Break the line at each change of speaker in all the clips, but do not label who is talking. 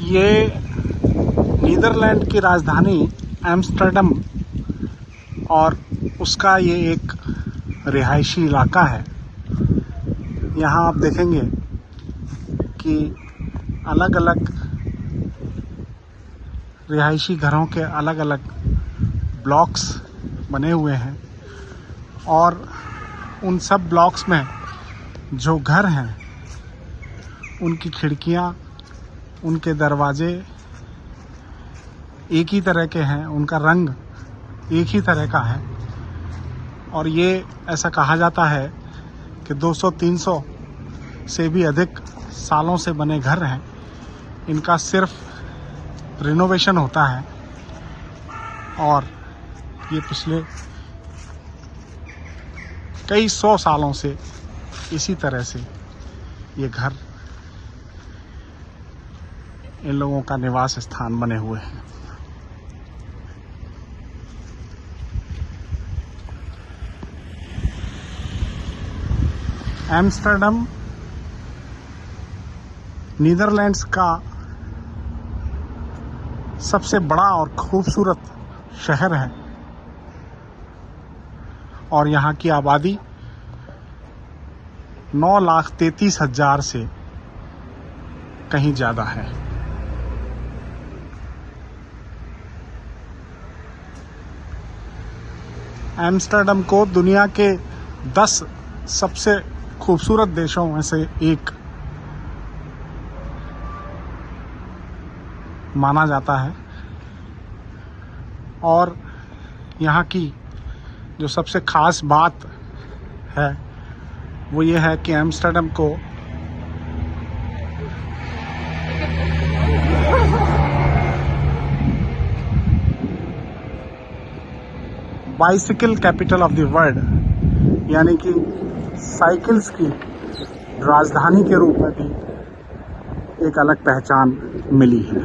ये नीदरलैंड की राजधानी एम्स्टर्डम और उसका ये एक रिहायशी इलाका है। यहाँ आप देखेंगे कि अलग अलग रिहायशी घरों के अलग अलग ब्लॉक्स बने हुए हैं और उन सब ब्लॉक्स में जो घर हैं उनकी खिड़कियाँ, उनके दरवाजे एक ही तरह के हैं, उनका रंग एक ही तरह का है। और ये ऐसा कहा जाता है कि 200-300 से भी अधिक सालों से बने घर हैं। इनका सिर्फ रिनोवेशन होता है और ये पिछले कई 100 सालों से इसी तरह से ये घर इन लोगों का निवास स्थान बने हुए हैं। एम्स्टर्डम नीदरलैंड्स का सबसे बड़ा और खूबसूरत शहर है और यहाँ की आबादी 9,33,000 से कहीं ज़्यादा है। एम्स्टर्डम को दुनिया के 10 सबसे खूबसूरत देशों में से एक माना जाता है और यहाँ की जो सबसे ख़ास बात है वो ये है कि एम्स्टर्डम को bicycle capital of the world यानी कि साइकिल्स की राजधानी के रूप में भी एक अलग पहचान मिली है।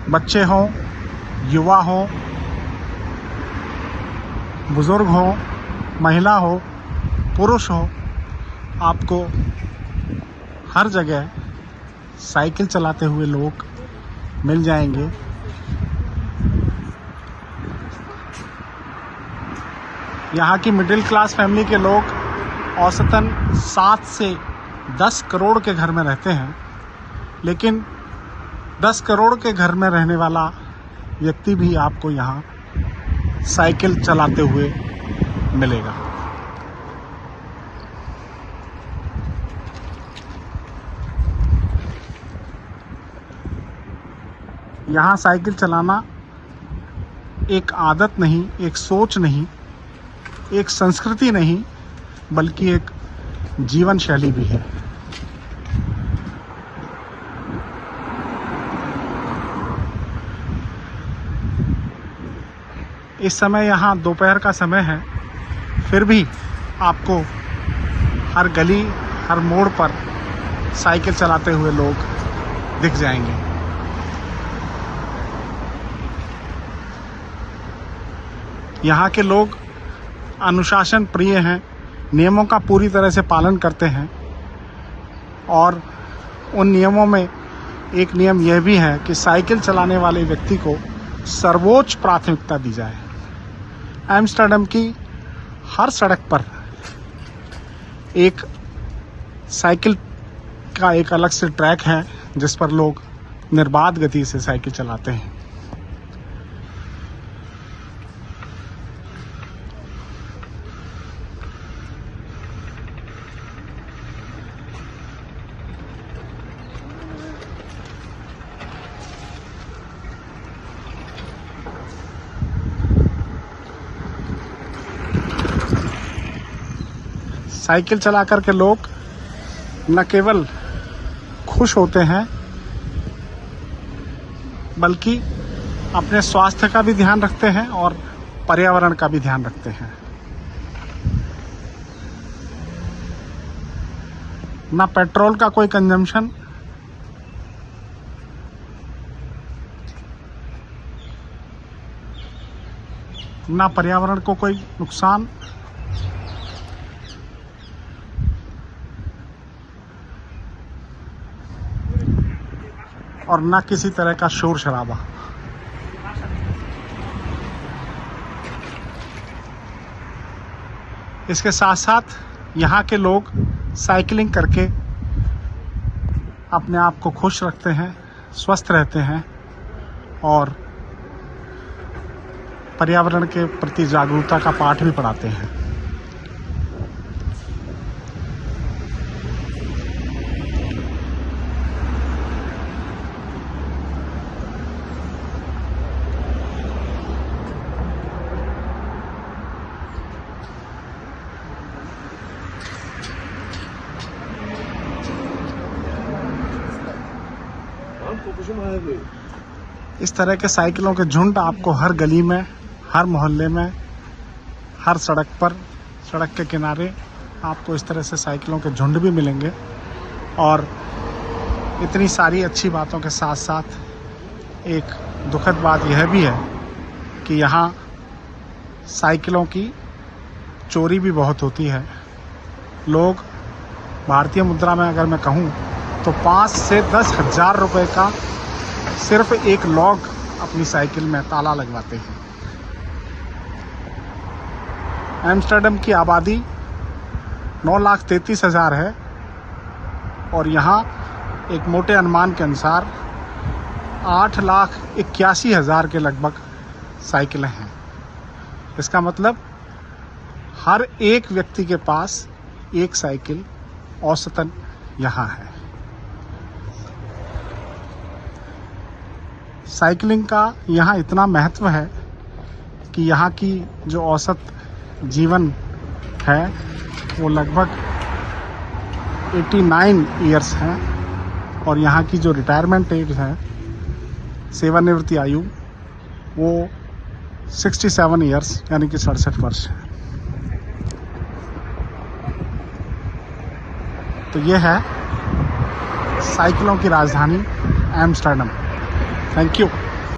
बच्चे हों, युवा हों, बुजुर्ग हों, महिला हो, पुरुष हो, आपको हर जगह साइकिल चलाते हुए लोग मिल जाएंगे। यहाँ की मिडिल क्लास फैमिली के लोग औसतन 7 से 10 करोड़ के घर में रहते हैं, लेकिन 10 करोड़ के घर में रहने वाला व्यक्ति भी आपको यहाँ साइकिल चलाते हुए मिलेगा। यहाँ साइकिल चलाना एक आदत नहीं, एक सोच नहीं, एक संस्कृति नहीं, बल्कि एक जीवन शैली भी है। इस समय यहाँ दोपहर का समय है, फिर भी आपको हर गली, हर मोड़ पर साइकिल चलाते हुए लोग दिख जाएंगे। यहाँ के लोग अनुशासन प्रिय हैं, नियमों का पूरी तरह से पालन करते हैं और उन नियमों में एक नियम यह भी है कि साइकिल चलाने वाले व्यक्ति को सर्वोच्च प्राथमिकता दी जाए। एम्स्टर्डम की हर सड़क पर एक साइकिल का एक अलग से ट्रैक है जिस पर लोग निर्बाध गति से साइकिल चलाते हैं। साइकिल चला कर के लोग न केवल खुश होते हैं बल्कि अपने स्वास्थ्य का भी ध्यान रखते हैं और पर्यावरण का भी ध्यान रखते हैं। ना पेट्रोल का कोई कंजम्पशन, ना पर्यावरण को कोई नुकसान। और न किसी तरह का शोर शराबा। इसके साथ साथ यहाँ के लोग साइकिलिंग करके अपने आप को खुश रखते हैं, स्वस्थ रहते हैं और पर्यावरण के प्रति जागरूकता का पाठ भी पढ़ाते हैं। इस तरह के साइकिलों के झुंड आपको हर गली में, हर मोहल्ले में, हर सड़क पर, सड़क के किनारे आपको इस तरह से साइकिलों के झुंड भी मिलेंगे। और इतनी सारी अच्छी बातों के साथ साथ एक दुखद बात यह भी है कि यहाँ साइकिलों की चोरी भी बहुत होती है। लोग, भारतीय मुद्रा में अगर मैं कहूँ तो 5 से 10 हज़ार रुपये का सिर्फ एक लॉक अपनी साइकिल में ताला लगवाते हैं। एम्स्टर्डम की आबादी 9,33,000 है और यहाँ एक मोटे अनुमान के अनुसार 8,81,000 के लगभग साइकिलें हैं। इसका मतलब हर एक व्यक्ति के पास एक साइकिल औसतन यहाँ है। साइकिलिंग का यहाँ इतना महत्व है कि यहाँ की जो औसत जीवन है वो लगभग 89 ईयर्स है और यहाँ की जो रिटायरमेंट एज है, सेवानिवृत्ति आयु, वो 67 ईयर्स यानी कि 67 वर्ष है। तो ये है साइकिलों की राजधानी एम्स्टर्डम। Thank you.